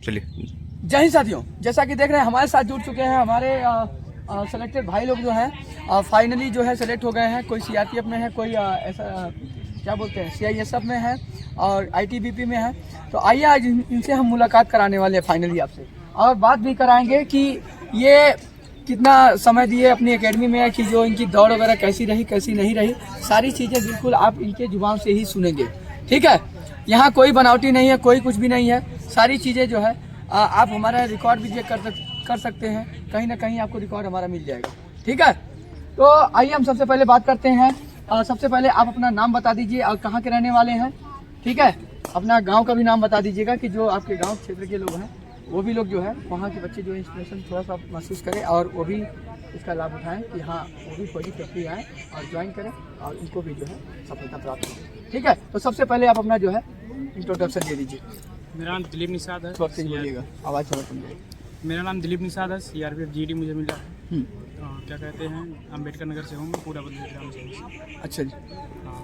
चलिए। जय हिंद साथियों, जैसा कि देख रहे हैं हमारे साथ जुड़ चुके हैं हमारे सेलेक्टेड भाई लोग जो हैं फाइनली जो है सेलेक्ट हो गए हैं। कोई सीआरपीएफ में है, कोई ऐसा क्या बोलते हैं सीआईएसएफ में है और आईटीबीपी में है। तो आइए आज इनसे हम मुलाकात कराने वाले हैं फाइनली आपसे, और बात भी कराएंगे कि ये कितना समय दिए अपनी एकेडमी में, कि जो इनकी दौड़ वगैरह कैसी रही कैसी नहीं रही, सारी चीज़ें बिल्कुल आप इनके जुबान से ही सुनेंगे। ठीक है, यहाँ कोई बनावटी नहीं है, कोई कुछ भी नहीं है। सारी चीज़ें जो है आप हमारा रिकॉर्ड भी चेक कर सकते हैं, कहीं ना कहीं आपको रिकॉर्ड हमारा मिल जाएगा। ठीक है, तो आइए हम सबसे पहले बात करते हैं। सबसे पहले आप अपना नाम बता दीजिए और कहाँ के रहने वाले हैं। ठीक है, अपना गांव का भी नाम बता दीजिएगा कि जो आपके गांव क्षेत्र के लोग हैं वो भी लोग जो है वहाँ के बच्चे जो इंस्पिरेशन थोड़ा सा महसूस करें और वो भी इसका लाभ उठाएं कि हाँ वो भी फौजी फैक्ट्री आए और ज्वाइन करें और उनको भी जो है सफलता प्राप्त हो। ठीक है, तो सबसे पहले आप अपना जो है इंट्रोडक्शन दे दीजिए। मेरा नाम दिलीप निषाद है। बोलिएगा, आवाज़ थोड़ा कम। मेरा नाम दिलीप निषाद है, सीआरपीएफ जीडी मुझे मिला है। तो क्या कहते हैं, अम्बेडकर नगर से हूँ, पूरा बदली ग्राम से। अच्छा जी, हाँ,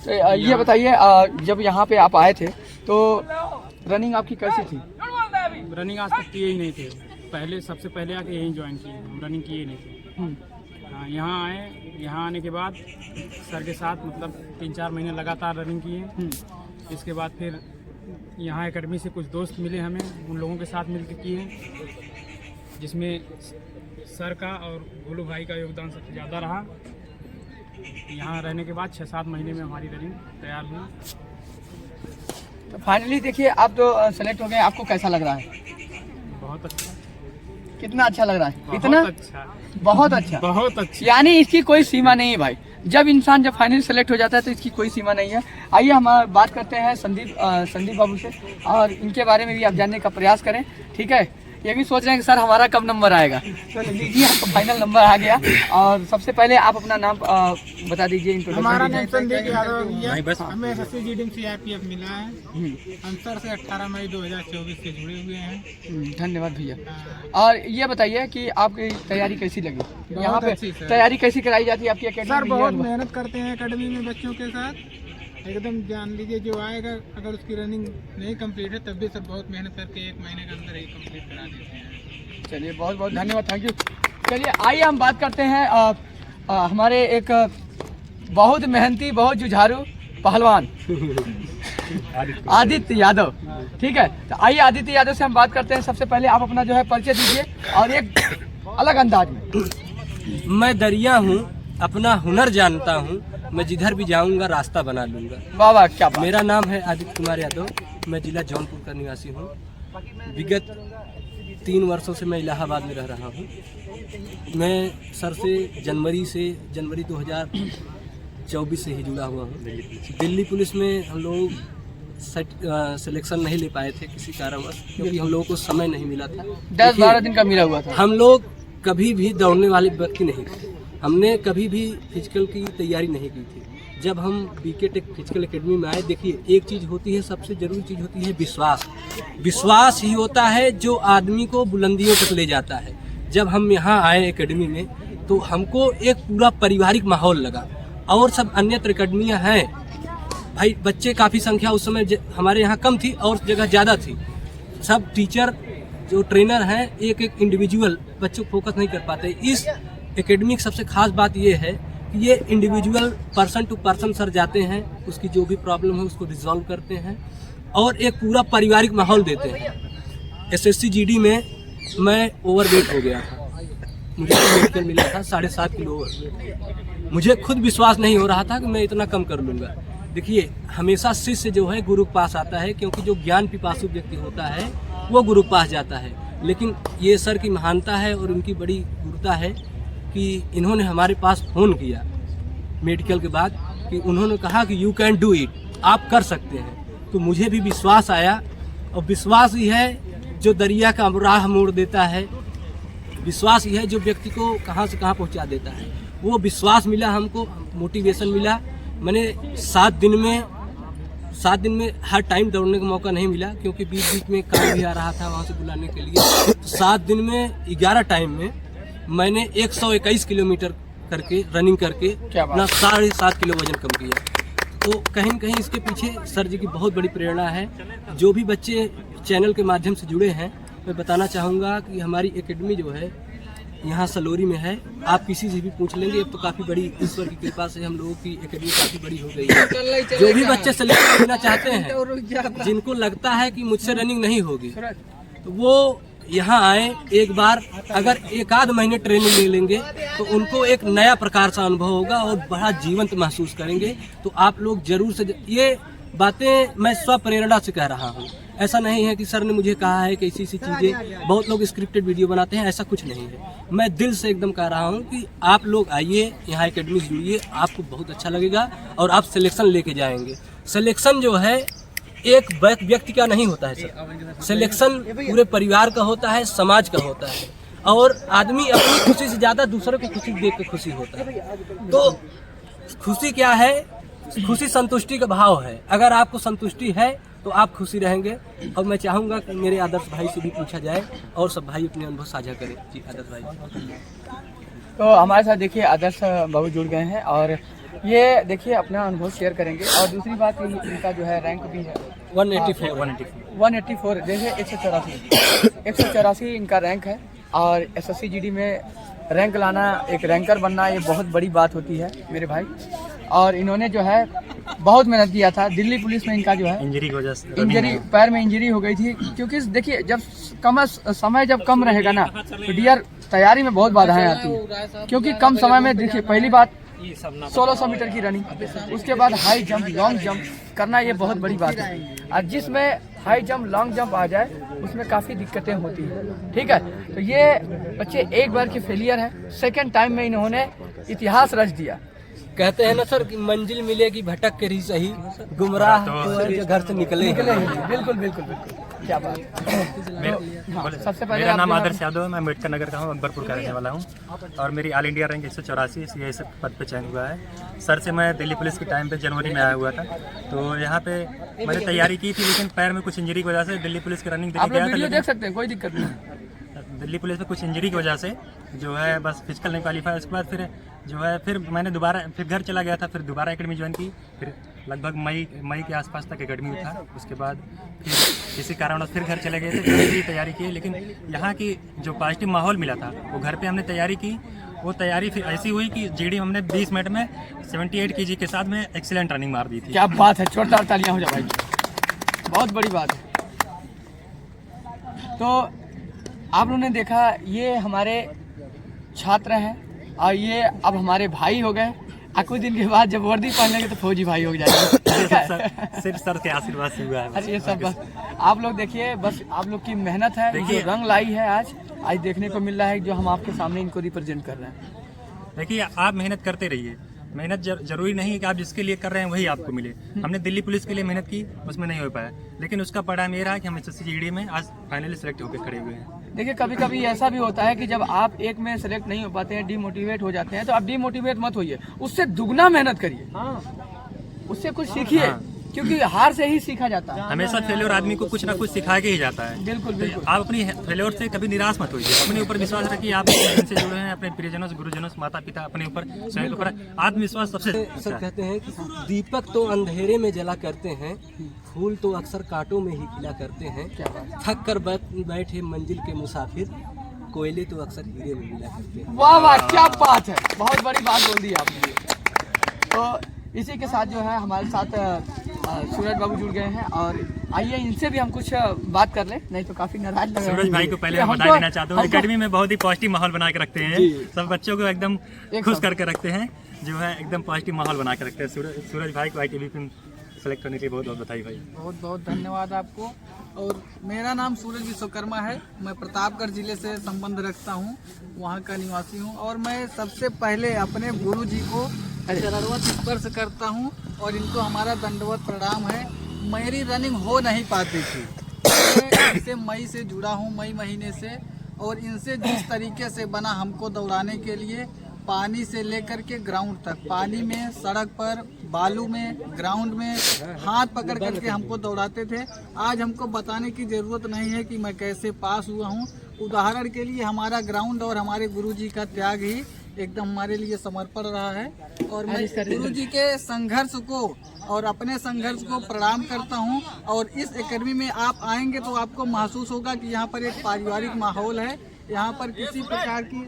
तो ये बताइए जब यहाँ पे आप आए थे तो रनिंग आपकी कैसी थी? रनिंग आज तक किए ही नहीं थे। पहले सबसे पहले आके यहीं ज्वाइन किए, हम रनिंग किए नहीं थे। हाँ, यहाँ आए, यहाँ आने के बाद सर के साथ मतलब 3-4 महीने लगातार रनिंग किए। इसके बाद फिर यहाँ एकेडमी से कुछ दोस्त मिले हमें, उन लोगों के साथ मिलकर किए, जिसमें सर का और गोलू भाई का योगदान सबसे ज़्यादा रहा। यहाँ रहने के बाद 6-7 महीने में हमारी रनिंग तैयार हुई। तो फाइनली देखिए आप तो सेलेक्ट हो गए, आपको कैसा लग रहा है? बहुत अच्छा। कितना अच्छा लग रहा है? बहुत इतना अच्छा, बहुत अच्छा, बहुत अच्छा। यानी इसकी कोई सीमा नहीं है भाई। जब इंसान जब फाइनली सेलेक्ट हो जाता है तो इसकी कोई सीमा नहीं है। आइए हम बात करते हैं संदीप बाबू से और इनके बारे में भी आप जानने का प्रयास करें। ठीक है, ये भी सोच रहे हैं कि सर हमारा कब नंबर आएगा, तो लीजिए आपका फाइनल नंबर आ गया। और सबसे पहले आप अपना नाम बता दीजिए। हमारा नाम संदीप यादव है, हमें एसएससी जीडी में सीआरपीएफ मिला है। हम सर से 18 मई 2024 से जुड़े हुए हैं। धन्यवाद भैया। और ये बताइए कि आपकी तैयारी कैसी लगी? यहाँ पे अच्छी सर। तैयारी कैसी कराई जाती है आपकी एकेडमी सर में? बहुत मेहनत करते हैं एकेडमी में बच्चों के साथ, एकदम जान लीजिए। जो आएगा अगर उसकी रनिंग नहीं कंप्लीट है तब भी सर बहुत मेहनत करके 1 महीने के अंदर ही कंप्लीट करा देते हैं। चलिए बहुत बहुत धन्यवाद, थैंक यू। चलिए आइए हम बात करते हैं हमारे एक बहुत मेहनती, बहुत जुझारू पहलवान आदित्य यादव। ठीक है, तो आइए आदित्य यादव से हम बात करते हैं। सबसे पहले आप अपना जो है परिचय दीजिए और एक अलग अंदाज में। मैं दरिया हूँ, अपना हुनर जानता हूँ, मैं जिधर भी जाऊँगा रास्ता बना लूँगा। वाह वाह, क्या बात। मेरा नाम है आदित्य कुमार यादव, मैं जिला जौनपुर का निवासी हूँ। विगत 3 वर्षों से मैं इलाहाबाद में रह रहा हूँ। मैं सर से जनवरी 2024 से ही जुड़ा हुआ हूँ। दिल्ली पुलिस में हम लोग सिलेक्शन नहीं ले पाए थे किसी कारणवश, क्योंकि हम लोगों को समय नहीं मिला था। 10-12 दिन का मिला हुआ था। हम लोग कभी भी दौड़ने वाले व्यक्ति नहीं थे, हमने कभी भी फिजिकल की तैयारी नहीं की थी। जब हम बीके टेक फिजिकल एकेडमी में आए, देखिए एक चीज़ होती है, सबसे ज़रूरी चीज़ होती है विश्वास। विश्वास ही होता है जो आदमी को बुलंदियों तक ले जाता है। जब हम यहाँ आए एकेडमी में तो हमको एक पूरा पारिवारिक माहौल लगा। और सब अन्यत्र एकेडमियाँ हैं भाई, बच्चे काफ़ी संख्या उस समय हमारे यहाँ कम थी और जगह ज़्यादा थी। सब टीचर जो ट्रेनर हैं एक इंडिविजुअल बच्चों को फोकस नहीं कर पाते। इस एकेडमी की सबसे खास बात ये है कि ये इंडिविजुअल पर्सन टू पर्सन सर जाते हैं, उसकी जो भी प्रॉब्लम है उसको रिजॉल्व करते हैं और एक पूरा पारिवारिक माहौल देते हैं। एसएससी जीडी में मैं ओवरवेट हो गया था, मुझे मेडिकल मिला था 7.5 किलो ओवरवेट। मुझे खुद विश्वास नहीं हो रहा था कि मैं इतना कम कर लूँगा। देखिए हमेशा शिष्य जो है गुरु के पास आता है, क्योंकि जो ज्ञान पिपासु व्यक्ति होता है वो गुरु के पास जाता है। लेकिन ये सर की महानता है और उनकी बड़ी गुरुता है कि इन्होंने हमारे पास फ़ोन किया मेडिकल के बाद कि उन्होंने कहा कि यू कैन डू इट, आप कर सकते हैं। तो मुझे भी विश्वास आया, और विश्वास ही है जो दरिया का राह मोड़ देता है। विश्वास ही है जो व्यक्ति को कहाँ से कहाँ पहुँचा देता है। वो विश्वास मिला हमको, मोटिवेशन मिला। मैंने 7 दिन में हर टाइम दौड़ने का मौका नहीं मिला, क्योंकि बीच बीच में काम भी आ रहा था वहाँ से बुलाने के लिए। 7 दिन में 11 टाइम में मैंने 121 किलोमीटर करके रनिंग करके अपना 7.5 किलो वजन कम किया। तो कहीं न कहीं इसके पीछे सर जी की बहुत बड़ी प्रेरणा है। जो भी बच्चे चैनल के माध्यम से जुड़े हैं, मैं बताना चाहूँगा कि हमारी एकेडमी जो है यहाँ सलोरी में है। आप किसी से भी पूछ लेंगे, अब तो काफ़ी बड़ी ईश्वर की कृपा से हम लोगों की एकेडमी काफ़ी बड़ी हो गई है। जो भी बच्चे सेलेक्ट करना चाहते हैं, जिनको लगता है कि मुझसे रनिंग नहीं होगी, तो वो यहाँ आए एक बार। अगर एक आध महीने ट्रेनिंग ले लेंगे तो उनको एक नया प्रकार सा अनुभव होगा और बड़ा जीवंत महसूस करेंगे। तो आप लोग जरूर से, ये बातें मैं स्वप्रेरणा से कह रहा हूँ। ऐसा नहीं है कि सर ने मुझे कहा है कि ऐसी चीज़ें, बहुत लोग स्क्रिप्टेड वीडियो बनाते हैं, ऐसा कुछ नहीं है। मैं दिल से एकदम कह रहा हूँ कि आप लोग आइए यहाँ एकेडमी से जुड़िए, आपको बहुत अच्छा लगेगा और आप सिलेक्शन लेके जाएंगे। सिलेक्शन जो है एक व्यक्ति का नहीं होता है सर, सिलेक्शन पूरे परिवार का होता है, समाज का होता है, और आदमी अपनी खुशी से ज़्यादा दूसरे को खुशी देख के खुशी होता है। तो खुशी क्या है? खुशी संतुष्टि का भाव है। अगर आपको संतुष्टि है तो आप खुशी रहेंगे। और मैं चाहूँगा कि मेरे आदर्श भाई से भी पूछा जाए और सब भाई अपने अनुभव साझा करें। जी आदर्श भाई। तो हमारे साथ देखिए आदर्श बाबू जुड़ गए हैं और ये देखिए अपना अनुभव शेयर करेंगे। और दूसरी बात इनका जो है रैंक भी है 184, जैसे 184 इनका रैंक है। और SSC GD में रैंक लाना, एक रैंकर बनना, ये बहुत बड़ी बात होती है मेरे भाई। और इन्होंने जो है बहुत मेहनत किया था। दिल्ली पुलिस में इनका जो है इंजरी पैर में इंजरी हो गई थी। क्योंकि देखिए जब समय जब कम रहेगा ना, तो डियर तैयारी में बहुत बाधाएं आती हैं। क्योंकि कम समय में देखिए, पहली बात 1600 मीटर की रनिंग, उसके बाद हाई जंप, लॉन्ग जंप करना, ये बहुत बड़ी बात है। और जिसमें हाई जंप, लॉन्ग जंप आ जाए उसमें काफ़ी दिक्कतें होती हैं। ठीक है, तो ये बच्चे एक बार के फेलियर हैं, सेकेंड टाइम में इन्होंने इतिहास रच दिया। कहते हैं ना सर कि मंजिल मिलेगी भटक कर ही सही, गुमराह तो जो घर से निकले। बिल्कुल बिल्कुल बिल्कुल, क्या बात। सबसे पहले मेरा नाम आदर्श यादव है। मैं अम्बेडकर नगर का हूँ, अकबरपुर का रहने वाला हूँ। और मेरी ऑल इंडिया रैंक 184 CISF पद पे चयन हुआ है। सर से मैं दिल्ली पुलिस के टाइम पे जनवरी में आया हुआ था। तो यहाँ पे मैंने तैयारी की थी, लेकिन पैर में कुछ इंजरी की वजह से दिल्ली पुलिस की रनिंग देने गया था। देख सकते हैं, कोई दिक्कत नहीं। दिल्ली पुलिस में कुछ इंजरी की वजह से जो है बस फिजिकल नहीं क्वालिफाई। उसके बाद फिर मैंने दोबारा फिर घर चला गया था, फिर दोबारा एकेडमी ज्वाइन की। फिर लगभग मई के आसपास तक एकेडमी था। उसके बाद फिर किसी कारण फिर घर चले गए थे, फिर तैयारी की। लेकिन यहाँ की जो पॉजिटिव माहौल मिला था, वो घर पे हमने तैयारी की। वो तैयारी फिर ऐसी हुई कि GD हमने 20 मिनट में 78 kg के साथ में एक्सीलेंट रनिंग मार दी थी। क्या बात है, जोरदार तालियां हो जाए भाई, बहुत बड़ी बात है। तो आप लोगों ने देखा, ये हमारे छात्र हैं और ये अब हमारे भाई हो गए। और कुछ दिन के बाद जब वर्दी पहन लेंगे तो फौजी भाई हो जाएंगे। सिर्फ सर के आशीर्वाद से हुआ है। अरे ये सब बस आप लोग देखिए, बस आप लोग की मेहनत है जो रंग लाई है आज देखने को मिल रहा है, जो हम आपके सामने इनको रिप्रेजेंट कर रहे हैं। देखिए, आप मेहनत करते रहिए। मेहनत जरूरी नहीं है कि आप जिसके लिए कर रहे हैं वही आपको मिले। हमने दिल्ली पुलिस के लिए मेहनत की, उसमें नहीं हो पाया, लेकिन उसका परिणाम ये रहा कि हम SSC GD में आज फाइनली सेलेक्ट होकर खड़े हुए हैं। देखिए, कभी कभी ऐसा भी होता है कि जब आप एक में सेलेक्ट नहीं हो पाते हैं, डिमोटिवेट हो जाते हैं, तो आप डिमोटिवेट मत होइए, उससे दुगना मेहनत करिए, उससे कुछ सीखिए। क्योंकि हार से ही सीखा जाता है। हमेशा फेल्योर आदमी को कुछ ना कुछ सिखा के ही जाता है। बिल्कुल बिल्कुल। आप अपनी फेल्योर से कभी निराश मत होइए, अपने ऊपर विश्वास रखिए। आप इनसे जुड़े हैं, अपने प्रियजनों से, गुरुजनों से, माता पिता, अपने ऊपर स्वयं के ऊपर आत्मविश्वास सबसे। सर कहते हैं कि दीपक तो अंधेरे में जला करते हैं, फूल तो अक्सर कांटों में ही खिला करते हैं। थक कर बैठे मंजिल के मुसाफिर, कोयले तो अक्सर हीरे में मिला करते हैं। वाह वाह, क्या बात है, बहुत बड़ी बात बोल दी आपने। तो इसी के साथ जो है हमारे साथ सूरज बाबू जुड़ गए हैं, और आइए इनसे भी हम कुछ बात कर लें, नहीं तो काफी नाराज लग रहे हैं। सूरज भाई को पहले मैं बता देना चाहता हूँ, एकेडमी में बहुत ही पॉजिटिव माहौल बना के रखते हैं। सब बच्चों को एकदम खुश करके रखते हैं, जो है एकदम पॉजिटिव माहौल बना के रखते हैं। सूरज भाई को ITV में सेलेक्ट करने के लिए बहुत बहुत बधाई भाई। बहुत बहुत धन्यवाद आपको। और मेरा नाम सूरज विश्वकर्मा है। मैं प्रतापगढ़ जिले से संबंध रखता हूँ, वहाँ का निवासी हूँ। और मैं सबसे पहले अपने गुरु जी को चरणवत स्पर्श करता हूँ और इनको हमारा दंडवत प्रणाम है। मेरी रनिंग हो नहीं पाती थी, मैं इनसे मई से जुड़ा हूँ, मई महीने से। और इनसे जिस तरीके से बना हमको दौड़ाने के लिए, पानी से लेकर के ग्राउंड तक, पानी में, सड़क पर, बालू में, ग्राउंड में हाथ पकड़ करके हमको दौड़ाते थे। आज हमको बताने की ज़रूरत नहीं है कि मैं कैसे पास हुआ हूँ। उदाहरण के लिए हमारा ग्राउंड और हमारे गुरुजी का त्याग ही एकदम हमारे लिए समर्पण रहा है। और मैं गुरु जी के संघर्ष को और अपने संघर्ष को प्रणाम करता हूं। और इस एकेडमी में आप आएंगे तो आपको महसूस होगा कि यहाँ पर एक पारिवारिक माहौल है। यहाँ पर किसी प्रकार की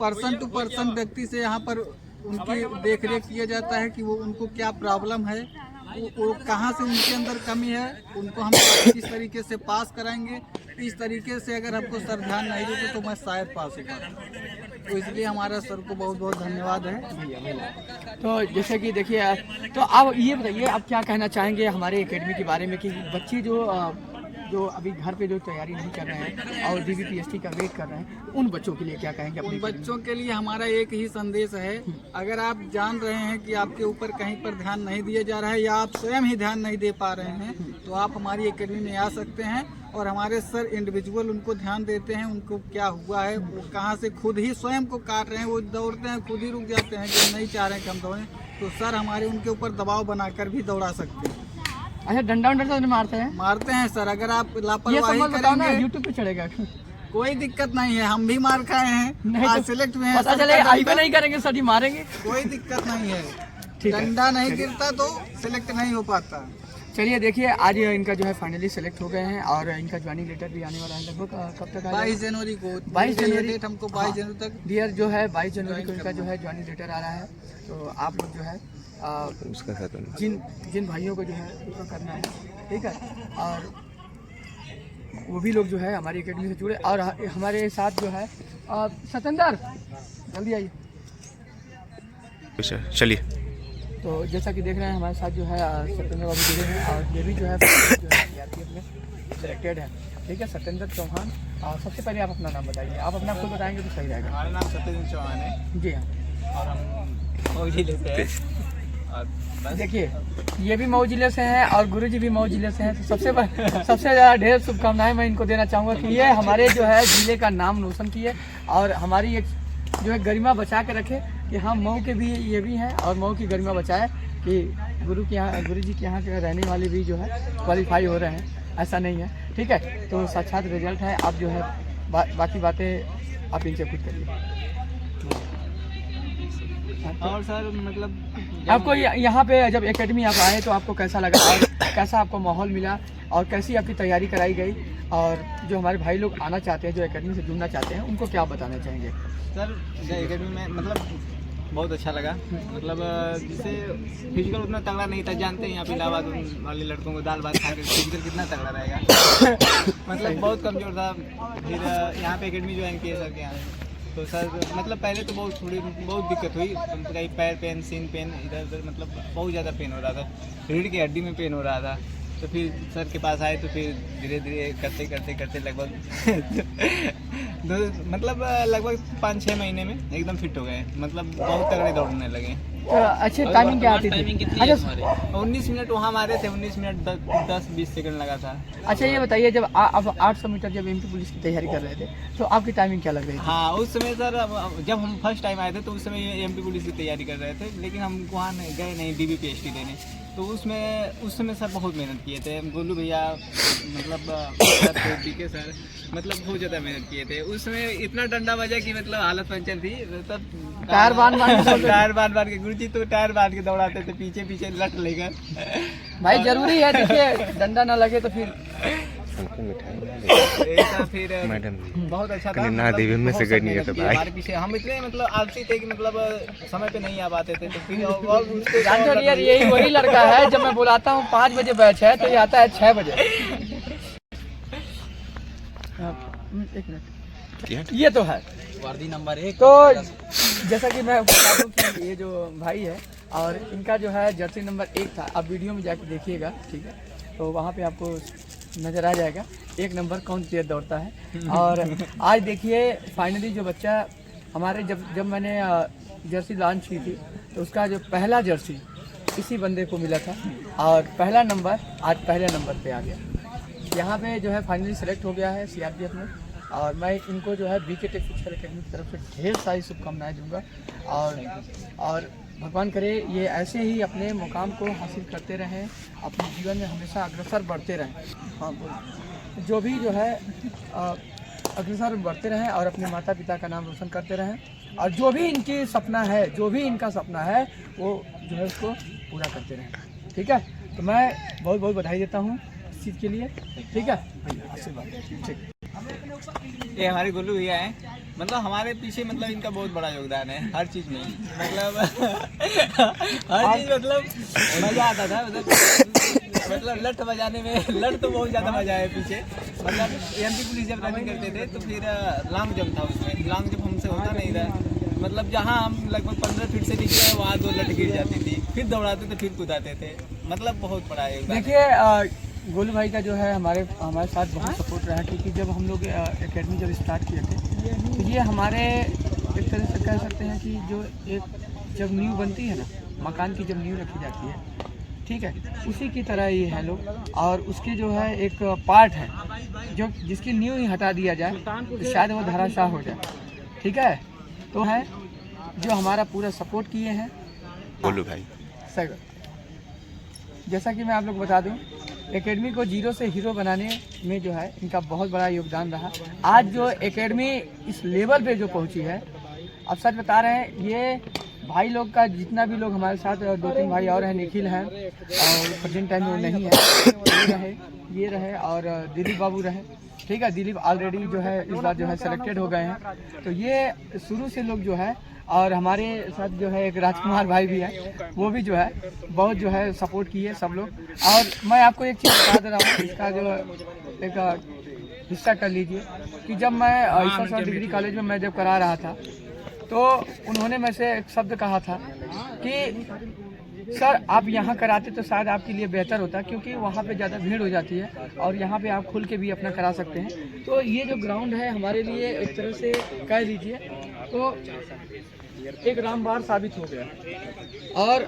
पर्सन टू पर्सन व्यक्ति से यहाँ पर उनकी देख रेख किया जाता है कि वो उनको क्या प्रॉब्लम है, वो कहाँ से उनके अंदर कमी है, उनको हम किस तरीके से पास कराएंगे। इस तरीके से अगर हमको सर ध्यान नहीं देते तो मैं शायद पास हो पाता। तो इसलिए हमारा सर को बहुत बहुत धन्यवाद है। तो जैसे कि देखिए, तो आप ये बताइए, आप क्या कहना चाहेंगे हमारे एकेडमी के बारे में कि बच्चे जो अभी घर पे जो तैयारी नहीं कर रहे हैं और DBPST का वेट कर रहे हैं, उन बच्चों के लिए क्या कहेंगे? उन बच्चों के लिए हमारा एक ही संदेश है, अगर आप जान रहे हैं कि आपके ऊपर कहीं पर ध्यान नहीं दिया जा रहा है या आप स्वयं ही ध्यान नहीं दे पा रहे हैं, तो आप हमारी एकेडमी में आ सकते हैं। और हमारे सर इंडिविजुअल उनको ध्यान देते हैं, उनको क्या हुआ है, वो कहाँ से खुद ही स्वयं को काट रहे हैं, वो दौड़ते हैं खुद ही रुक जाते हैं कि नहीं चाह रहे हैं कि हम दौड़ें, तो सर हमारे उनके ऊपर दबाव बनाकर भी दौड़ा सकते हैं। अच्छा, डंडा तो नहीं मारते हैं? मारते हैं सर, अगर आप ये लापरवाही सब बताओ ना, करेंगे यूट्यूब पे चढ़ेगा। कोई दिक्कत नहीं है, हम भी मार खाए हैं, नहीं आज तो सिलेक्ट में हैं, पता सर चले का आई पे डंडा- नहीं करेंगे, सर जी मारेंगे। कोई दिक्कत नहीं है, ठीक है। डंडा नहीं गिरता तो सिलेक्ट नहीं हो पाता। चलिए देखिए, आज इनका जो है फाइनली सेलेक्ट हो गए हैं और इनका ज्वाइनिंग लेटर भी आने वाला है। लगभग कब तक आ 22 जनवरी को 22 जनवरी डेट हमको 22 जनवरी तक डियर जो है 22 जनवरी को इनका जो है ज्वाइनिंग लेटर आ रहा है। तो आप लोग जो है उसका खत्म जिन भाइयों को जो है उसका करना है, ठीक है, और वो भी लोग जो है हमारी एकेडमी से जुड़े। और हमारे साथ जो है सतेंद्र, जल्दी आइए। चलिए। तो जैसा कि देख रहे हैं हमारे साथ जो है सत्येंद्र बाबू जुड़े हैं और ये भी जो है CRPF में सिलेक्टेड है, ठीक है, सत्येंद्र चौहान। और सबसे पहले आप अपना नाम बताइए, आप अपना खुद बताएंगे तो सही रहेगा। हमारा नाम सत्येंद्र चौहान है जी हाँ। और हम मऊ जिले से हैं। और बस देखिए, ये भी मऊ जिले से हैं और गुरु जी भी मऊ जिले से हैं। तो सबसे ज़्यादा ढेर शुभकामनाएं मैं इनको देना चाहूँगा कि ये हमारे जो है जिले का नाम रोशन किए और हमारी एक जो है गरिमा बचा के रखे कि हम मऊ के भी ये भी हैं और मऊ की गरिमा बचाए कि गुरु जी के यहाँ के रहने वाले भी जो है क्वालिफाई हो रहे हैं, ऐसा नहीं है, ठीक है। तो साक्षात रिजल्ट है, आप जो है बाकी बातें आप इनसे खुद करिए। और सर मतलब आपको यहाँ पे जब एकेडमी आप आए तो आपको कैसा लगा और कैसा आपको माहौल मिला और कैसी आपकी तैयारी कराई गई, और जो हमारे भाई लोग आना चाहते हैं, जो एकेडमी से जुड़ना चाहते हैं, उनको क्या बताना चाहेंगे? सर एकेडमी में मतलब बहुत अच्छा लगा। मतलब जैसे फिजिकल उतना तगड़ा नहीं था, जानते हैं यहाँ पे इलाहाबाद वाले लड़कों को दाल भात खा के फिजिकल कितना तगड़ा रहेगा। मतलब बहुत कमज़ोर था। फिर यहाँ पे एकेडमी ज्वाइन किए सर के यहाँ, तो सर मतलब पहले तो बहुत दिक्कत हुई, कहीं पैर पेन, सीन पेन, इधर उधर मतलब बहुत ज़्यादा पेन हो रहा था, रीढ़ की हड्डी में पेन हो रहा था। तो फिर सर के पास आए तो फिर धीरे धीरे करते लगभग मतलब लगभग 5-6 महीने में एकदम फिट हो गए, मतलब बहुत तगड़े दौड़ने लगे। तो अच्छी टाइमिंग क्या आती थी? अच्छा 19 मिनट वहाँ मारे थे, 19 मिनट 10-20 सेकंड लगा था। अच्छा, ये बताइए, जब आप 800 मीटर जब MP पुलिस की तैयारी कर रहे थे तो आपकी टाइमिंग क्या लग रही थी? हाँ, उस समय सर जब हम फर्स्ट टाइम आए थे तो उस समय MP पुलिस की तैयारी कर रहे थे, लेकिन हम वहाँ गए नहीं DBPST देने। तो उस समय सर बहुत मेहनत किए थे, गोलू भैया मतलब PK सर मतलब बहुत ज़्यादा मेहनत किए थे। उस समय इतना डंडा बजा कि मतलब हालत पंचर थी, मतलब टायर बांध के गुरुजी तो टायर बांध के दौड़ाते थे, पीछे लट लेकर। भाई जरूरी है, देखिए डंडा ना लगे तो फिर फिर मैडम बहुत अच्छा था। ना देवी में से गई नहीं है तो भाई हमारे पीछे हम इतने मतलब आलसी थे कि मतलब समय पे नहीं आ पाते थे। तो फिर और उसके जानते हो यार, यही वही लड़का है जब मैं बुलाता हूँ 5 बजे बैच है तो ये आता है 6 बजे। एक मिनट, ये तो है वर्दी नंबर 1। तो जैसा कि मैं बता दूं कि ये जो भाई है और इनका जो है जर्सी नंबर 1 था, आप वीडियो में जाके देखिएगा, ठीक है, तो वहाँ पे आपको नज़र आ जाएगा 1 नंबर कौन तेज दौड़ता है। और आज देखिए फाइनली जो बच्चा हमारे जब मैंने जर्सी लॉन्च की थी तो उसका जो पहला जर्सी इसी बंदे को मिला था और पहला नंबर आज पहले नंबर पे आ गया। यहाँ पे जो है फाइनली सेलेक्ट हो गया है CRPF में, और मैं इनको जो है BK टेक फिजिकल एकेडमी की तरफ से ढेर सारी शुभकामनाएं दूंगा और भगवान करे ये ऐसे ही अपने मुकाम को हासिल करते रहें, अपने जीवन में हमेशा अग्रसर बढ़ते रहें। हाँ, जो भी जो है अग्रसर बढ़ते रहें और अपने माता पिता का नाम रोशन करते रहें। और जो भी इनकी सपना है, जो भी इनका सपना है, वो जो है उसको पूरा करते रहें। ठीक है, तो मैं बहुत बहुत बधाई देता हूँ इस चीज़ के लिए। ठीक है भैया, आशीर्वाद। ठीक, ये हमारे गोलू भैया हैं, मतलब हमारे पीछे मतलब इनका बहुत बड़ा योगदान है हर चीज़ में, मतलब हर चीज़, मतलब मज़ा आता था, मतलब लठ बजाने में, लठ तो बहुत ज़्यादा मजा है पीछे। मतलब एमपी पुलिस जब रनिंग करते थे तो फिर लॉन्ग जंप था, उसमें लॉन्ग जंप हमसे होता नहीं था, मतलब जहाँ हम लगभग 15 फीट से निकले वहाँ 2 लठ गिर जाती थी, फिर दौड़ाते थे, फिर कूदाते थे, मतलब बहुत बड़ा योगदान है। देखिए गोलू भाई का जो है हमारे साथ बहुत सपोर्ट रहा, क्योंकि जब हम लोग एकेडमी जब स्टार्ट किए थे तो ये हमारे एक तरह से कह सकते हैं कि जो एक जब नींव बनती है ना, मकान की जब नींव रखी जाती है, ठीक है, उसी की तरह ये है लोग, और उसके जो है एक पार्ट है जो जिसकी नींव ही हटा दिया जाए तो शायद वो धराशाह हो जाए। ठीक है, तो है जो हमारा पूरा सपोर्ट किए हैं गोलू भाई। सर, जैसा कि मैं आप लोग बता दूं, एकेडमी को जीरो से हीरो बनाने में जो है इनका बहुत बड़ा योगदान रहा। आज जो एकेडमी इस लेवल पे जो पहुंची है, अब सच बता रहे हैं, ये भाई लोग का जितना भी लोग हमारे साथ, 2-3 भाई और हैं, निखिल हैं और प्रेजेंट टाइम में वो नहीं है, ये रहे और दिलीप बाबू रहे। ठीक है, दिलीप ऑलरेडी जो है इस बार जो है सेलेक्टेड हो गए हैं। तो ये शुरू से लोग जो है, और हमारे साथ जो है एक राजकुमार भाई भी है, वो भी जो है बहुत जो है सपोर्ट किए सब लोग। और मैं आपको एक चीज़ बता दे रहा हूँ, इसका जो एक हिस्सा कर लीजिए कि जब मैं ईसा डिग्री कॉलेज में मैं जब करा रहा था तो उन्होंने मेरे से एक शब्द कहा था कि सर आप यहाँ कराते तो शायद आपके लिए बेहतर होता, क्योंकि वहाँ पे ज़्यादा भीड़ हो जाती है और यहाँ पे आप खुल के भी अपना करा सकते हैं। तो ये जो ग्राउंड है हमारे लिए एक तरह से कह लीजिए तो एक रामबाण साबित हो गया। और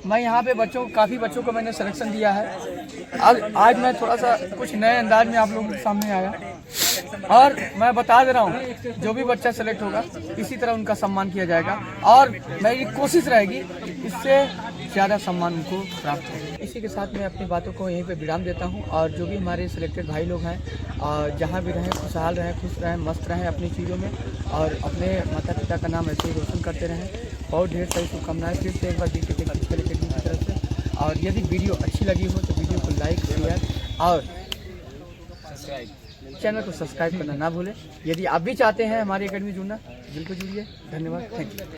मैं यहाँ पे काफ़ी बच्चों को मैंने सिलेक्शन दिया है। आज मैं थोड़ा सा कुछ नए अंदाज में आप लोगों के सामने आया, और मैं बता दे रहा हूँ जो भी बच्चा सेलेक्ट होगा इसी तरह उनका सम्मान किया जाएगा, और मेरी कोशिश रहेगी इससे ज़्यादा सम्मान उनको प्राप्त हो। इसी के साथ मैं अपनी बातों को यहीं पे विराम देता हूँ, और जो भी हमारे सिलेक्टेड भाई लोग हैं जहाँ भी रहें, खुशहाल रहें, खुश रहें, मस्त रहें अपनी चीज़ों में, और अपने माता पिता का नाम ऐसे ही रोशन करते रहें। बहुत ढेर सारी शुभकामनाएं फिर से एक बार BK टेक फिजिकल एकेडमी की तरफ से। और यदि वीडियो अच्छी लगी हो तो वीडियो को लाइक, शेयर और चैनल को सब्सक्राइब करना ना भूलें। यदि आप भी चाहते हैं हमारी एकेडमी जुड़ना, बिल्कुल जुड़िए। धन्यवाद, थैंक यू।